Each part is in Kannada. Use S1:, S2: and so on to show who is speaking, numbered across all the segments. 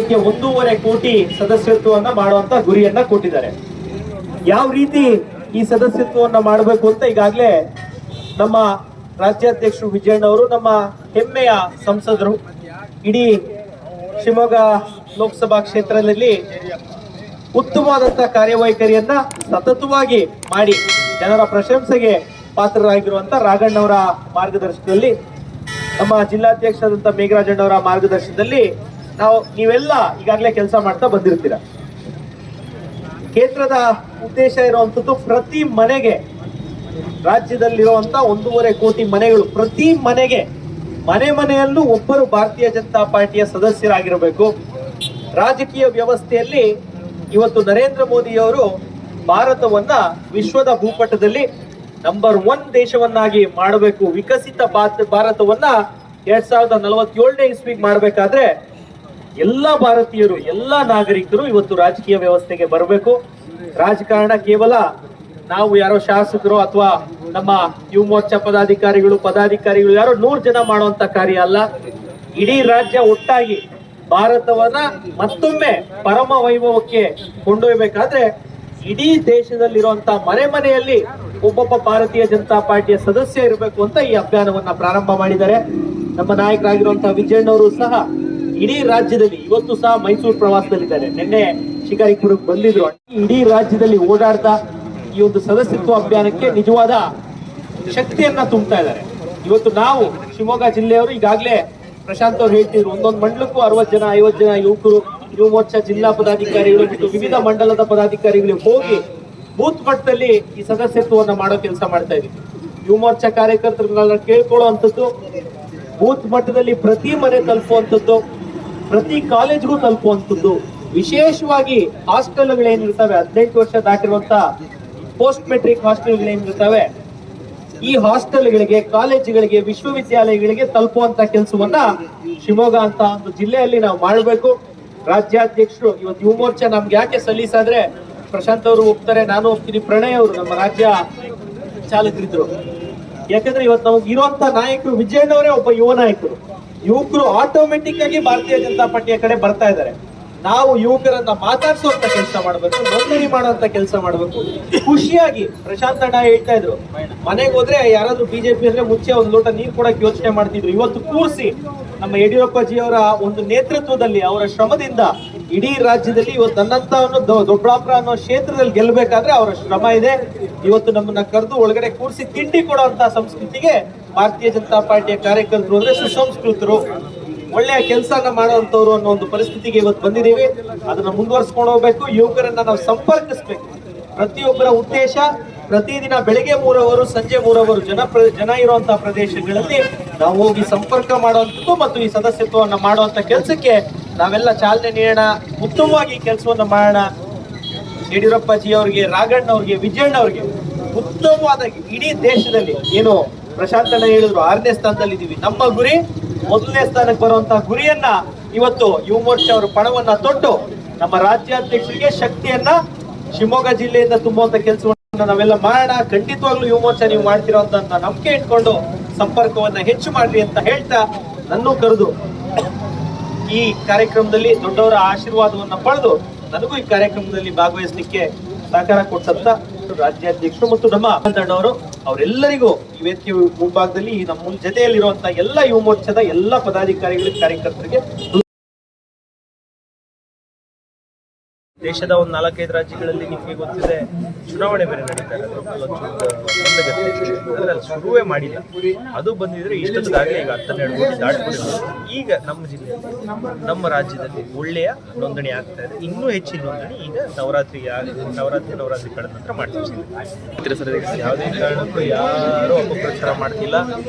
S1: 1.5 ಕೋಟಿ ಸದಸ್ಯತ್ವವನ್ನ ಮಾಡುವಂತ ಗುರಿಯನ್ನ ಕೊಟ್ಟಿದ್ದಾರೆ. ಯಾವ ರೀತಿ ಈ ಸದಸ್ಯತ್ವವನ್ನ ಮಾಡಬೇಕು ಅಂತ ಈಗಾಗಲೇ ನಮ್ಮ ರಾಜ್ಯಾಧ್ಯಕ್ಷರು ವಿಜಯಣ್ಣವರು, ನಮ್ಮ ಹೆಮ್ಮೆಯ ಸಂಸದರು, ಇಡೀ ಶಿವಮೊಗ್ಗ ಲೋಕಸಭಾ ಕ್ಷೇತ್ರದಲ್ಲಿ ಉತ್ತಮವಾದಂತಹ ಕಾರ್ಯವೈಖರಿಯನ್ನ ಸತತವಾಗಿ ಮಾಡಿ ಜನರ ಪ್ರಶಂಸೆಗೆ ಪಾತ್ರರಾಗಿರುವಂತ ರಾಘಣ್ಣವರ ಮಾರ್ಗದರ್ಶನದಲ್ಲಿ, ನಮ್ಮ ಜಿಲ್ಲಾಧ್ಯಕ್ಷರಾದಂತ ಮೇಘರಾಜಣ್ಣವರ ಮಾರ್ಗದರ್ಶನದಲ್ಲಿ ನೀವೆಲ್ಲ ಈಗಾಗಲೇ ಕೆಲಸ ಮಾಡ್ತಾ ಬಂದಿರ್ತೀರ. ಕೇಂದ್ರದ ಉದ್ದೇಶ ಇರುವಂತದ್ದು ಪ್ರತಿ ಮನೆಗೆ, ರಾಜ್ಯದಲ್ಲಿರುವಂತ 1.5 ಕೋಟಿ ಮನೆಗಳು, ಪ್ರತಿ ಮನೆಯಲ್ಲೂ ಒಬ್ಬರು ಭಾರತೀಯ ಜನತಾ ಪಾರ್ಟಿಯ ಸದಸ್ಯರಾಗಿರಬೇಕು. ರಾಜಕೀಯ ವ್ಯವಸ್ಥೆಯಲ್ಲಿ ಇವತ್ತು ನರೇಂದ್ರ ಮೋದಿಯವರು ಭಾರತವನ್ನ ವಿಶ್ವದ ಭೂಪಟದಲ್ಲಿ ನಂಬರ್ 1 ದೇಶವನ್ನಾಗಿ ಮಾಡಬೇಕು, ವಿಕಸಿತ ಭಾರತವನ್ನ 2047ನೇ ಇಸ್ವಿಗೆ ಮಾಡಬೇಕಾದ್ರೆ ಎಲ್ಲ ಭಾರತೀಯರು, ಎಲ್ಲ ನಾಗರಿಕರು ಇವತ್ತು ರಾಜಕೀಯ ವ್ಯವಸ್ಥೆಗೆ ಬರಬೇಕು. ರಾಜಕಾರಣ ಕೇವಲ ನಾವು ಯಾರೋ ಶಾಸಕರು ಅಥವಾ ನಮ್ಮ ಯುವ ಮೋರ್ಚಾ ಪದಾಧಿಕಾರಿಗಳು ಯಾರೋ 100 ಜನ ಮಾಡುವಂತ ಕಾರ್ಯ ಅಲ್ಲ. ಇಡೀ ರಾಜ್ಯ ಒಟ್ಟಾಗಿ ಭಾರತವನ್ನ ಮತ್ತೊಮ್ಮೆ ಪರಮ ವೈಭವಕ್ಕೆ ಕೊಂಡೊಯ್ಯಬೇಕಾದ್ರೆ ಇಡೀ ದೇಶದಲ್ಲಿರುವಂತ ಮನೆಯಲ್ಲಿ ಒಬ್ಬೊಬ್ಬ ಭಾರತೀಯ ಜನತಾ ಪಾರ್ಟಿಯ ಸದಸ್ಯ ಇರಬೇಕು ಅಂತ ಈ ಅಭಿಯಾನವನ್ನ ಪ್ರಾರಂಭ ಮಾಡಿದ್ದಾರೆ. ನಮ್ಮ ನಾಯಕರಾಗಿರುವಂತಹ ವಿಜಯಣ್ಣವರು ಸಹ ಇಡೀ ರಾಜ್ಯದಲ್ಲಿ, ಇವತ್ತು ಸಹ ಮೈಸೂರು ಪ್ರವಾಸದಲ್ಲಿದ್ದಾರೆ, ನಿನ್ನೆ ಶಿಕಾರಿಪುರಕ್ಕೆ ಬಂದಿದ್ರು. ಇಡೀ ರಾಜ್ಯದಲ್ಲಿ ಓಡಾಡ್ತಾ ಈ ಒಂದು ಸದಸ್ಯತ್ವ ಅಭಿಯಾನಕ್ಕೆ ನಿಜವಾದ ಶಕ್ತಿಯನ್ನ ತುಂಬುತ್ತಾ ಇದ್ದಾರೆ. ಇವತ್ತು ನಾವು ಶಿವಮೊಗ್ಗ ಜಿಲ್ಲೆಯವರು ಈಗಾಗಲೇ ಪ್ರಶಾಂತ್ ಅವ್ರು ಹೇಳ್ತಿದ್ರು, ಒಂದೊಂದು ಮಂಡಲಕ್ಕೂ 60 ಜನ 50 ಜನ ಯುವಕರು, ಯುವ ಮೋರ್ಚಾ ಜಿಲ್ಲಾ ಪದಾಧಿಕಾರಿಗಳು ಮತ್ತು ವಿವಿಧ ಮಂಡಲದ ಪದಾಧಿಕಾರಿಗಳು ಹೋಗಿ ಬೂತ್ ಮಟ್ಟದಲ್ಲಿ ಈ ಸದಸ್ಯತ್ವವನ್ನ ಮಾಡೋ ಕೆಲಸ ಮಾಡ್ತಾ ಇದೀವಿ. ಯುವ ಮೋರ್ಚಾ ಕಾರ್ಯಕರ್ತರನ್ನ ಕೇಳ್ಕೊಳ್ಳುವಂಥದ್ದು, ಬೂತ್ ಮಟ್ಟದಲ್ಲಿ ಪ್ರತಿ ಮನೆ ತಲುಪುವಂಥದ್ದು, ಪ್ರತಿ ಕಾಲೇಜ್ಗೂ ತಲುಪುವಂಥದ್ದು, ವಿಶೇಷವಾಗಿ ಹಾಸ್ಟೆಲ್ಗಳೇನಿರ್ತವೆ, 18 ವರ್ಷ ದಾಟಿರುವಂತ ಪೋಸ್ಟ್ ಮೆಟ್ರಿಕ್ ಹಾಸ್ಟೆಲ್ಗಳೇನಿರ್ತವೆ, ಈ ಹಾಸ್ಟೆಲ್ಗಳಿಗೆ, ಕಾಲೇಜುಗಳಿಗೆ, ವಿಶ್ವವಿದ್ಯಾಲಯಗಳಿಗೆ ತಲುಪುವಂತ ಕೆಲಸವನ್ನ ಶಿವಮೊಗ್ಗ ಅಂತ ಒಂದು ಜಿಲ್ಲೆಯಲ್ಲಿ ನಾವು ಮಾಡಬೇಕು. ರಾಜ್ಯಾಧ್ಯಕ್ಷರು ಇವತ್ತು ಯುವ ಮೋರ್ಚಾ ನಮ್ಗೆ ಯಾಕೆ ಸಲ್ಲಿಸಾದ್ರೆ, ಪ್ರಶಾಂತ್ ಅವರು ಹೋಗ್ತಾರೆ, ನಾನು ಹೋಗ್ತೀನಿ, ಪ್ರಣಯ್ ಅವರು ನಮ್ಮ ರಾಜ್ಯ ಚಾಲಕರಿದ್ರು. ಯಾಕಂದ್ರೆ ಇವತ್ತು ನಮಗೆ ಇರುವಂತ ನಾಯಕರು ವಿಜಯಣ್ಣವರೇ ಒಬ್ಬ ಯುವ ನಾಯಕರು. ಯುವಕರು ಆಟೋಮೆಟಿಕ್ ಆಗಿ ಭಾರತೀಯ ಜನತಾ ಪಾರ್ಟಿಯ ಕಡೆ ಬರ್ತಾ ಇದ್ದಾರೆ. ನಾವು ಯುವಕರನ್ನ ಮಾತಾಡ್ಸುವಂತ ಕೆಲಸ ಮಾಡಬೇಕು, ನೋಂದಣಿ ಮಾಡುವಂತ ಕೆಲಸ ಮಾಡಬೇಕು. ಖುಷಿಯಾಗಿ ಪ್ರಶಾಂತ್ ಅಣ್ಣ ಹೇಳ್ತಾ ಇದ್ರು, ಮನೆಗೆ ಹೋದ್ರೆ ಯಾರಾದ್ರೂ ಬಿಜೆಪಿ ಅಂದ್ರೆ ಮುಂಚೆ ಒಂದು ಲೋಟ ನೀರು ಕೊಡಕ್ಕೆ ಯೋಚನೆ ಮಾಡ್ತಿದ್ರು. ಇವತ್ತು ಕೂರಿಸಿ ನಮ್ಮ ಯಡಿಯೂರಪ್ಪ ಜಿ ಅವರ ಒಂದು ನೇತೃತ್ವದಲ್ಲಿ, ಅವರ ಶ್ರಮದಿಂದ ಇಡೀ ರಾಜ್ಯದಲ್ಲಿ ಇವತ್ತು ನನ್ನಂತವನ್ನು ದೊಡ್ಡಾಪುರ ಅನ್ನೋ ಕ್ಷೇತ್ರದಲ್ಲಿ ಗೆಲ್ಲಬೇಕಾದ್ರೆ ಅವರ ಶ್ರಮ ಇದೆ. ಇವತ್ತು ನಮ್ಮನ್ನ ಕರೆದು ಒಳಗಡೆ ಕೂರಿಸಿ ತಿಂಡಿ ಕೊಡುವಂತ ಸಂಸ್ಕೃತಿಗೆ ಭಾರತೀಯ ಜನತಾ ಪಾರ್ಟಿಯ ಕಾರ್ಯಕರ್ತರು ಅಂದ್ರೆ ಸುಸಂಸ್ಕೃತರು, ಒಳ್ಳೆಯ ಕೆಲಸನ ಮಾಡುವಂತವ್ರು ಅನ್ನೋ ಒಂದು ಪರಿಸ್ಥಿತಿಗೆ ಇವತ್ತು ಬಂದಿದ್ದೀವಿ. ಅದನ್ನ ಮುಂದುವರಿಸ್ಕೊಂಡು ಹೋಗ್ಬೇಕು. ಯುವಕರನ್ನ ನಾವು ಸಂಪರ್ಕಿಸ್ಬೇಕು. ಪ್ರತಿಯೊಬ್ಬರ ಉದ್ದೇಶ ಪ್ರತಿದಿನ ಬೆಳಿಗ್ಗೆ 3 ಅವರು, ಸಂಜೆ 3 ಅವರು ಜನ ಇರುವಂತಹ ಪ್ರದೇಶಗಳಲ್ಲಿ ನಾವು ಹೋಗಿ ಸಂಪರ್ಕ ಮಾಡುವಂಥದ್ದು ಮತ್ತು ಈ ಸದಸ್ಯತ್ವವನ್ನ ಮಾಡುವಂತ ಕೆಲಸಕ್ಕೆ ನಾವೆಲ್ಲ ಚಾಲನೆ ನೀಡೋಣ. ಉತ್ತಮವಾಗಿ ಕೆಲಸವನ್ನ ಮಾಡೋಣ. ಯಡಿಯೂರಪ್ಪ ಜಿ ಅವರಿಗೆ, ರಾಘಣ್ಣ ಅವ್ರಿಗೆ, ವಿಜಯಣ್ಣ ಅವ್ರಿಗೆ ಉತ್ತಮವಾದ, ಇಡೀ ದೇಶದಲ್ಲಿ ಏನು ಪ್ರಶಾಂತಣ್ಣ ಹೇಳಿದ್ರು 6ನೇ ಸ್ಥಾನದಲ್ಲಿ ಇದೀವಿ. ನಮ್ಮ ಗುರಿ 1ನೇ ಸ್ಥಾನಕ್ಕೆ ಬರುವಂತಹ ಗುರಿಯನ್ನ ಇವತ್ತು ಯುವ ಮೋರ್ಚಾ ಅವರು ಪಣವನ್ನ ತೊಟ್ಟು ನಮ್ಮ ರಾಜ್ಯಾಧ್ಯಕ್ಷರಿಗೆ ಶಕ್ತಿಯನ್ನ ಶಿವಮೊಗ್ಗ ಜಿಲ್ಲೆಯಿಂದ ತುಂಬುವಂತ ಕೆಲಸವನ್ನ ನಾವೆಲ್ಲ ಮಾಡೋಣ. ಖಂಡಿತವಾಗ್ಲೂ ಯುವ ಮೋರ್ಚಾ ನೀವು ಮಾಡ್ತಿರೋ ಅಂತ ನಂಬಿಕೆ ಇಟ್ಕೊಂಡು ಸಂಪರ್ಕವನ್ನ ಹೆಚ್ಚು ಮಾಡ್ರಿ ಅಂತ ಹೇಳ್ತಾ, ನನ್ನೂ ಕರೆದು ಈ ಕಾರ್ಯಕ್ರಮದಲ್ಲಿ ದೊಡ್ಡವರ ಆಶೀರ್ವಾದವನ್ನ ಪಡೆದು ನನಗೂ ಈ ಕಾರ್ಯಕ್ರಮದಲ್ಲಿ ಭಾಗವಹಿಸಲಿಕ್ಕೆ ಸಹಕಾರ ಕೊಟ್ಟಂತ ರಾಜ್ಯಾಧ್ಯಕ್ಷರು ಮತ್ತು ನಮ್ಮ ತಂಡವರು, ಅವರೆಲ್ಲರಿಗೂ ಈ ವೇದಿಕೆ ಮುಂಭಾಗದಲ್ಲಿ ನಮ್ಮ ಜೊತೆಯಲ್ಲಿರುವಂತಹ ಎಲ್ಲ ಯುವ ಮೋರ್ಚಾದ ಎಲ್ಲ ಪದಾಧಿಕಾರಿಗಳಿಗೆ, ಕಾರ್ಯಕರ್ತರಿಗೆ, ದೇಶದ ಒಂದು 4-5 ರಾಜ್ಯಗಳಲ್ಲಿ ನಿಮಗೆ ಗೊತ್ತಿದೆ ಚುನಾವಣೆ ಬೇರೆ ನಡೀತಾ ಇರೋದು. ಅದರಲ್ಲಿ ಶುರುವೇ ಮಾಡಿಲ್ಲ. ಅದು ಬಂದಿದ್ರೆ ಇಷ್ಟೊತ್ತಿಗಾಗಲೇ ಈಗ 12 ಕೋಟಿ ದಾಟಿಬಿಟ್ಟಿದೆ. ಈಗ ನಮ್ಮ ಜಿಲ್ಲೆಯಲ್ಲಿ, ನಮ್ಮ ರಾಜ್ಯದಲ್ಲಿ ಒಳ್ಳೆಯ ನೋಂದಣಿ ಆಗ್ತಾ ಇದೆ. ಇನ್ನೂ ಹೆಚ್ಚಿನ ನೋಂದಣಿ ಈಗ ನವರಾತ್ರಿ ಕಳೆದ ನಂತರ ಮಾಡ್ತೀವಿ. ಯಾವುದೇ ಕಾರಣಕ್ಕೂ ಯಾರು ಅಪಪ್ರಚಾರ ಮಾಡ್ತಿಲ್ಲ.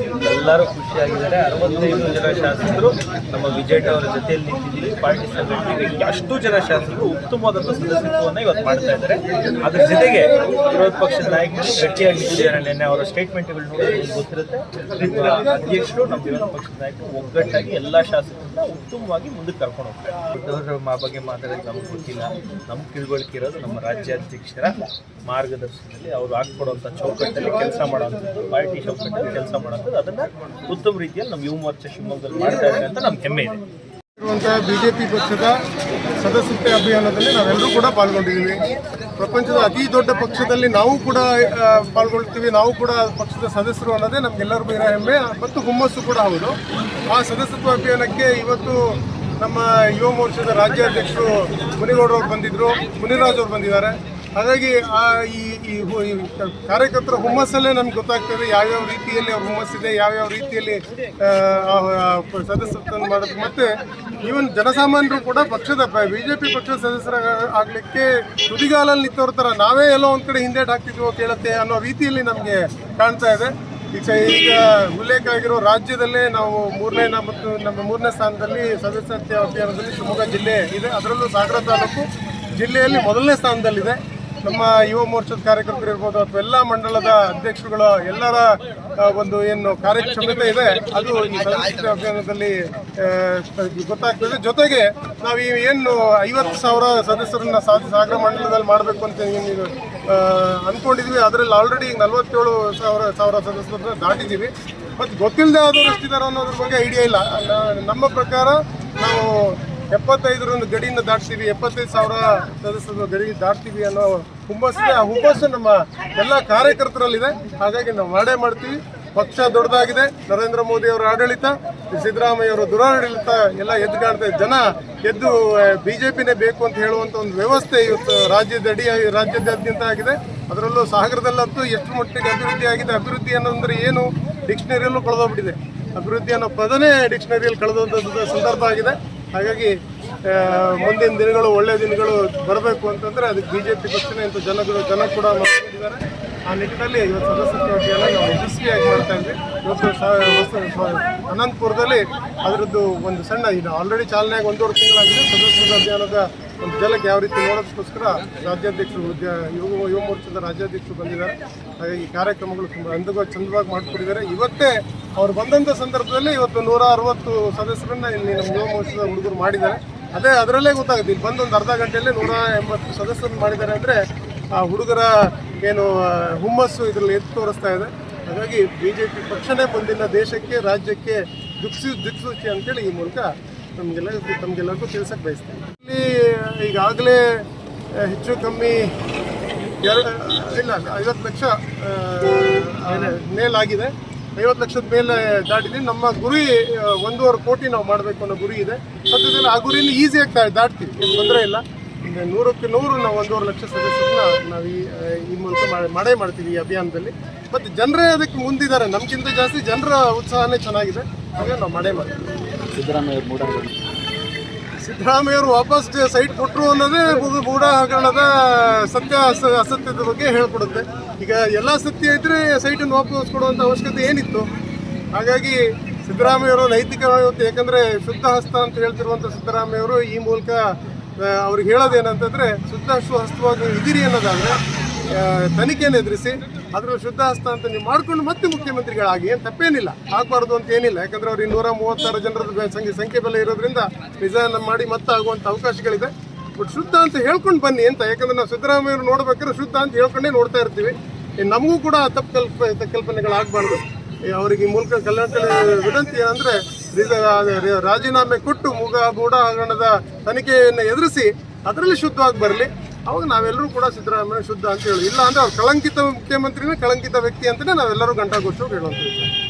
S1: ಎಲ್ಲರೂ ಖುಷಿಯಾಗಿದ್ದಾರೆ. 65 ಜನ ಶಾಸಕರು ನಮ್ಮ ವಿಜಯಣ್ಣ ಅವರ ಜೊತೆಯಲ್ಲಿ ನಿಂತಿದ್ದೀವಿ. ಪಾರ್ಟಿ ಸಂಘಟನೆಗೆ ಅಷ್ಟು ಜನ ಶಾಸಕರು ಉತ್ತಮವಾದ ಸದಸ್ಯತ್ವವನ್ನು ಇವತ್ತು ಮಾಡ್ತಾ ಇದ್ದಾರೆ. ಅದ್ರ ಜೊತೆಗೆ ವಿರೋಧ ಪಕ್ಷದ ನಾಯಕರು ಗಟ್ಟಿಯಾಗಿ ನಿಂತಿದ್ದಾರೆ. ನಿನ್ನೆ ಅವರ ಸ್ಟೇಟ್ಮೆಂಟ್ಗಳು ನೋಡೋದು ಗೊತ್ತಿರುತ್ತೆ. ಅಧ್ಯಕ್ಷರು, ನಮ್ಮ ವಿರೋಧ ಪಕ್ಷದ ನಾಯಕರು ಒಗ್ಗಟ್ಟಾಗಿ ಎಲ್ಲ ಶಾಸಕರನ್ನ ಉತ್ತಮವಾಗಿ ಮುಂದಕ್ಕೆ ಕರ್ಕೊಂಡು ಹೋಗ್ತಾರೆ. ದೊಡ್ಡವರ ಬಗ್ಗೆ ಮಾತಾಡೋದು ನಮ್ಗೆ ಗೊತ್ತಿಲ್ಲ. ನಮ್ಗೆ ತಿಳುವಳಿಕೆ ಇರೋದು ನಮ್ಮ ರಾಜ್ಯಾಧ್ಯಕ್ಷರ ಮಾರ್ಗದರ್ಶನದಲ್ಲಿ ಅವರು ಹಾಕ್ಕೊಡುವಂಥ ಚೌಕಟ್ಟಲ್ಲಿ ಕೆಲಸ ಮಾಡೋವಂಥದ್ದು, ಪಾರ್ಟಿ ಚೌಕಟ್ಟಲ್ಲಿ ಕೆಲಸ ಮಾಡೋವಂಥದ್ದು, ಅದನ್ನು ಉತ್ತಮ ರೀತಿಯಲ್ಲಿ ನಮ್ಮ ಯುವ ಮೋರ್ಚಾ ಶಿವಮೊಗ್ಗದಲ್ಲಿ ಮಾಡ್ತಾ ಇದ್ದಾರೆ ಅಂತ ನಮ್ಗೆ ಹೆಮ್ಮೆ ಇದೆ.
S2: ಬಿಜೆಪಿ ಪಕ್ಷದ ಸದಸ್ಯತ್ವ ಅಭಿಯಾನದಲ್ಲಿ ನಾವೆಲ್ಲರೂ ಕೂಡ ಪಾಲ್ಗೊಂಡಿದ್ದೀವಿ. ಪ್ರಪಂಚದ ಅತಿ ದೊಡ್ಡ ಪಕ್ಷದಲ್ಲಿ ನಾವು ಕೂಡ ಪಾಲ್ಗೊಳ್ತೀವಿ, ನಾವು ಕೂಡ ಪಕ್ಷದ ಸದಸ್ಯರು ಅನ್ನೋದೇ ನಮಗೆಲ್ಲರಿಗೂ ಇರೋ ಹೆಮ್ಮೆ ಮತ್ತು ಹುಮ್ಮಸ್ಸು ಕೂಡ ಹೌದು. ಆ ಸದಸ್ಯತ್ವ ಅಭಿಯಾನಕ್ಕೆ ಇವತ್ತು ನಮ್ಮ ಯುವ ಮೋರ್ಚಾದ ರಾಜ್ಯಾಧ್ಯಕ್ಷರು ಮುನಿಗೌಡರವ್ರು ಬಂದಿದ್ದರು, ಮುನಿರಾಜ್ ಅವರು ಬಂದಿದ್ದಾರೆ. ಹಾಗಾಗಿ ಈ ಕಾರ್ಯಕರ್ತರ ಹುಮ್ಮಸ್ಸಲ್ಲೇ ನಮ್ಗೆ ಗೊತ್ತಾಗ್ತದೆ ಯಾವ್ಯಾವ ರೀತಿಯಲ್ಲಿ ಅವ್ರ ಹುಮ್ಮಸ್ಸಿದೆ, ಯಾವ್ಯಾವ ರೀತಿಯಲ್ಲಿ ಸದಸ್ಯತ್ವ ಮಾಡೋದು. ಮತ್ತು ಈವನ್ ಜನಸಾಮಾನ್ಯರು ಕೂಡ ಪಕ್ಷದ ಬಿಜೆಪಿ ಪಕ್ಷದ ಸದಸ್ಯರ ಆಗಲಿಕ್ಕೆ ತುದಿಗಾಲಲ್ಲಿ ನಿಂತವ್ರ ಥರ ನಾವೇ ಎಲ್ಲೋ ಒಂದು ಕಡೆ ಹಿಂದೇಟು ಹಾಕ್ತಿದ್ವೋ ಕೇಳುತ್ತೆ ಅನ್ನೋ ರೀತಿಯಲ್ಲಿ ನಮಗೆ ಕಾಣ್ತಾ ಇದೆ. ಈಗ ಉಲ್ಲೇಖ ಆಗಿರೋ ರಾಜ್ಯದಲ್ಲೇ ನಾವು ಮೂರನೇ ಸ್ಥಾನದಲ್ಲಿ ಸದಸ್ಯತ್ವ ಅಭಿಯಾನದಲ್ಲಿ ಶಿವಮೊಗ್ಗ ಜಿಲ್ಲೆ ಇದೆ. ಅದರಲ್ಲೂ ಸಾಗರ ತಾಲೂಕು ಜಿಲ್ಲೆಯಲ್ಲಿ ಮೊದಲನೇ ಸ್ಥಾನದಲ್ಲಿದೆ. ನಮ್ಮ ಯುವ ಮೋರ್ಚಾದ ಕಾರ್ಯಕರ್ತರು ಇರ್ಬೋದು ಅಥವಾ ಎಲ್ಲ ಮಂಡಲದ ಅಧ್ಯಕ್ಷರುಗಳ ಎಲ್ಲರ ಒಂದು ಏನು ಕಾರ್ಯಕ್ಷಮತೆ ಇದೆ ಅದು ಈ ಸದಸ್ಯತ್ವ ಅಭಿಯಾನದಲ್ಲಿ ಗೊತ್ತಾಗ್ತದೆ. ಜೊತೆಗೆ ನಾವು ಏನು 50,000 ಸದಸ್ಯರನ್ನ ಸಾಗರ ಮಂಡಲದಲ್ಲಿ ಮಾಡಬೇಕು ಅಂತ ಏನು ಅಂದ್ಕೊಂಡಿದ್ವಿ, ಅದರಲ್ಲಿ ಆಲ್ರೆಡಿ 47,000 ಸದಸ್ಯರನ್ನ ದಾಟಿದ್ದೀವಿ. ಮತ್ತು ಗೊತ್ತಿಲ್ಲದೆ ಆದವರು ಎಷ್ಟಿದ್ದಾರೆ ಅನ್ನೋದ್ರ ಬಗ್ಗೆ ಐಡಿಯಾ ಇಲ್ಲ. ನಮ್ಮ ಪ್ರಕಾರ ನಾವು 75 ಗಡಿಯನ್ನು ದಾಟ್ತೀವಿ, 75,000 ಸದಸ್ಯರ ಗಡಿ ದಾಟ್ತೀವಿ ಅನ್ನೋ ಹುಮ್ಮಸ್ಸಿದೆ. ಆ ಹುಮ್ಮಸ್ಸು ನಮ್ಮ ಎಲ್ಲ ಕಾರ್ಯಕರ್ತರಲ್ಲಿದೆ. ಹಾಗಾಗಿ ನಾವು ಮಾಡ್ತೀವಿ. ಪಕ್ಷ ದೊಡ್ಡದಾಗಿದೆ. ನರೇಂದ್ರ ಮೋದಿ ಅವರ ಆಡಳಿತ, ಸಿದ್ದರಾಮಯ್ಯ ಅವರ ದುರಾಡಳಿತ ಎಲ್ಲ ಎದ್ದು ಕಾಣ್ತಾ ಇದೆ. ಜನ ಎದ್ದು ಬಿಜೆಪಿನೇ ಬೇಕು ಅಂತ ಹೇಳುವಂಥ ಒಂದು ವ್ಯವಸ್ಥೆ ಇವತ್ತು ರಾಜ್ಯಾದ್ಯಂತ ಆಗಿದೆ. ಅದರಲ್ಲೂ ಸಾಗರದಲ್ಲಂತೂ ಎಷ್ಟು ಮಟ್ಟಿಗೆ ಅಭಿವೃದ್ಧಿ ಆಗಿದೆ. ಅಭಿವೃದ್ಧಿ ಅನ್ನೋದ್ರೆ ಏನು ಡಿಕ್ಷನರಿಯಲ್ಲೂ ಕಳೆದೋಗ್ಬಿಟ್ಟಿದೆ. ಅಭಿವೃದ್ಧಿ ಅನ್ನೋ ಪದನೇ ಡಿಕ್ಷನರಿಯಲ್ಲಿ ಕಳೆದೋದ ಸಂದರ್ಭ ಆಗಿದೆ. ಹಾಗಾಗಿ ಮುಂದಿನ ದಿನಗಳು ಒಳ್ಳೆಯ ದಿನಗಳು ಬರಬೇಕು ಅಂತಂದರೆ ಅದಕ್ಕೆ ಬಿಜೆಪಿ ಪಕ್ಷನೇ ಅಂತ ಜನ ಕೂಡ ಮಾಡ್ಕೊಂಡಿದ್ದಾರೆ. ಆ ನಿಟ್ಟಿನಲ್ಲಿ ಇವತ್ತು ಸದಸ್ಯತ್ವ ಅಭಿಯಾನ ನಾವು ಯಶಸ್ವಿಯಾಗಿ ಮಾಡ್ತಾ ಇದ್ವಿ. ಇವತ್ತು ಅನಂತಪುರದಲ್ಲಿ ಅದರದ್ದು ಒಂದು ಸಣ್ಣ ಆಲ್ರೆಡಿ ಚಾಲನೆಯಾಗಿ 1.5 ತಿಂಗಳಾಗಿದೆ. ಸದಸ್ಯತ್ವ ಅಭಿಯಾನದ ಒಂದು ಜಲಕ್ಕೆ ಯಾವ ರೀತಿ ನೋಡೋದಕ್ಕೋಸ್ಕರ ರಾಜ್ಯಾಧ್ಯಕ್ಷರು ಯುವ ಮೋರ್ಚಾದ ರಾಜ್ಯಾಧ್ಯಕ್ಷರು ಬಂದಿದ್ದಾರೆ. ಹಾಗಾಗಿ ಕಾರ್ಯಕ್ರಮಗಳು ತುಂಬ ಚಂದವಾಗಿ ಮಾಡಿಕೊಟ್ಟಿದ್ದಾರೆ. ಇವತ್ತೇ ಅವ್ರು ಬಂದಂಥ ಸಂದರ್ಭದಲ್ಲಿ ಇವತ್ತು 160 ಸದಸ್ಯರನ್ನ ಇಲ್ಲಿ ನಮ್ಮ ಯುವ ಮೋರ್ಚಾದ ಹುಡುಗರು ಮಾಡಿದ್ದಾರೆ. ಅದರಲ್ಲೇ ಗೊತ್ತಾಗುತ್ತೆ. ಇಲ್ಲಿ ಬಂದು ಒಂದು ಅರ್ಧ ಗಂಟೆಯಲ್ಲಿ 180 ಸದಸ್ಯರನ್ನು ಮಾಡಿದ್ದಾರೆ ಅಂದರೆ ಆ ಹುಡುಗರ ಏನು ಹುಮ್ಮಸ್ಸು ಇದರಲ್ಲಿ ಎದ್ದು ತೋರಿಸ್ತಾ ಇದೆ. ಹಾಗಾಗಿ ಬಿಜೆಪಿ ಪಕ್ಷನೇ ಮುಂದಿನ ದೇಶಕ್ಕೆ ರಾಜ್ಯಕ್ಕೆ ದಿಕ್ಸೂಚಿ ಅಂತೇಳಿ ಈ ಮೂಲಕ ತಮಗೆಲ್ಲರಿಗೂ ತಿಳಿಸಕ್ಕೆ ಬಯಸ್ತೀನಿ. ಇಲ್ಲಿ ಈಗಾಗಲೇ ಹೆಚ್ಚು ಕಮ್ಮಿ 50 ಲಕ್ಷ ಮೇಲಾಗಿದೆ. 50 ಲಕ್ಷದ ಮೇಲೆ ದಾಟಿದ್ದೀವಿ. ನಮ್ಮ ಗುರಿ 1.5 ಕೋಟಿ ನಾವು ಮಾಡಬೇಕು ಅನ್ನೋ ಗುರಿ ಇದೆ. ಸದ್ಯದಲ್ಲಿ ಆ ಗುರಿನ ಈಸಿಯಾಗಿ ದಾಟ್ತೀವಿ, ಏನು ತೊಂದರೆ ಇಲ್ಲ. 100ಕ್ಕೆ 100 ನಾವು 1.5 ಲಕ್ಷ ಸದಸ್ಯರನ್ನ ನಾವು ಈ ಮೂಲಕ ಮಾಡ್ತೀವಿ ಈ ಅಭಿಯಾನದಲ್ಲಿ. ಮತ್ತು ಜನರೇ ಅದಕ್ಕೆ ಮುಂದಿದ್ದಾರೆ. ನಮಗಿಂತ ಜಾಸ್ತಿ ಜನರ ಉತ್ಸಾಹನೇ ಚೆನ್ನಾಗಿದೆ. ಹಾಗೆ ನಾವು ಮಾಡ್ತೀವಿ. ಸಿದ್ದರಾಮಯ್ಯವರು ವಾಪಸ್ ಸೈಟ್ ಕೊಟ್ಟರು ಅನ್ನೋದೇ ಬೂಡ ಹಗರಣದ ಅಸತ್ಯದ ಬಗ್ಗೆ ಹೇಳ್ಕೊಡುತ್ತೆ. ಈಗ ಎಲ್ಲ ಸತ್ಯ ಇದ್ದರೆ ಸೈಟನ್ನು ವಾಪಸ್ ಕೊಡುವಂಥ ಅವಶ್ಯಕತೆ ಏನಿತ್ತು? ಹಾಗಾಗಿ ಸಿದ್ದರಾಮಯ್ಯವರು ನೈತಿಕ ಇವತ್ತು, ಯಾಕಂದರೆ ಶುದ್ಧ ಹಸ್ತ ಅಂತ ಹೇಳ್ತಿರುವಂಥ ಸಿದ್ದರಾಮಯ್ಯವರು ಈ ಮೂಲಕ ಅವ್ರಿಗೆ ಹೇಳೋದೇನಂತಂದರೆ ಶುದ್ಧ ಹಸ್ತವಾಗಿ ಇದ್ದೀರಿ ಅನ್ನೋದಾದರೆ ತನಿಖೆಯನ್ನು ಎದುರಿಸಿ ಅದರಲ್ಲಿ ಶುದ್ಧ ಹಸ್ತ ಅಂತ ನೀವು ಮಾಡಿಕೊಂಡು ಮತ್ತೆ ಮುಖ್ಯಮಂತ್ರಿಗಳಾಗಿ ಏನು ತಪ್ಪೇನಿಲ್ಲ, ಆಗಬಾರ್ದು ಅಂತ ಏನಿಲ್ಲ. ಯಾಕಂದರೆ ಅವ್ರಿಗೆ 236 ಜನರದ ಸಂಖ್ಯೆ ಬೆಲೆ ಇರೋದ್ರಿಂದ ರಿಸೈನ್ ಮಾಡಿ ಮತ್ತೆ ಆಗುವಂಥ ಅವಕಾಶಗಳಿದೆ. ಬಟ್ ಶುದ್ಧ ಅಂತ ಹೇಳ್ಕೊಂಡು ಬನ್ನಿ ಅಂತ. ಯಾಕಂದರೆ ನಾವು ಸಿದ್ದರಾಮಯ್ಯವ್ರು ನೋಡ್ಬೇಕಾದ್ರೆ ಶುದ್ಧ ಅಂತ ಹೇಳ್ಕೊಂಡೇ ನೋಡ್ತಾ ಇರ್ತೀವಿ. ನಮಗೂ ಕೂಡ ತಪ್ಪು ಕಲ್ಪನೆಗಳಾಗಬಾರ್ದು. ಅವರಿಗೆ ಈ ಮೂಲಕ ವಿನಂತಿ ಏನಂದರೆ ರಾಜೀನಾಮೆ ಕೊಟ್ಟು ಬೂಡ ಹಗರಣದ ತನಿಖೆಯನ್ನು ಎದುರಿಸಿ ಅದರಲ್ಲಿ ಶುದ್ಧವಾಗಿ ಬರಲಿ. ಅವಾಗ ನಾವೆಲ್ಲರೂ ಕೂಡ ಸಿದ್ದರಾಮಯ್ಯ ಶುದ್ಧ ಅಂತ ಹೇಳಿ. ಇಲ್ಲ ಅಂದರೆ ಅವ್ರು ಕಳಂಕಿತ ಮುಖ್ಯಮಂತ್ರಿನೇ ಕಳಂಕಿತ ವ್ಯಕ್ತಿ ಅಂತಲೇ ನಾವೆಲ್ಲರೂ ಗಂಟಾಘೋಷವಾಗಿ ಹೇಳುವಂಥದ್ದು.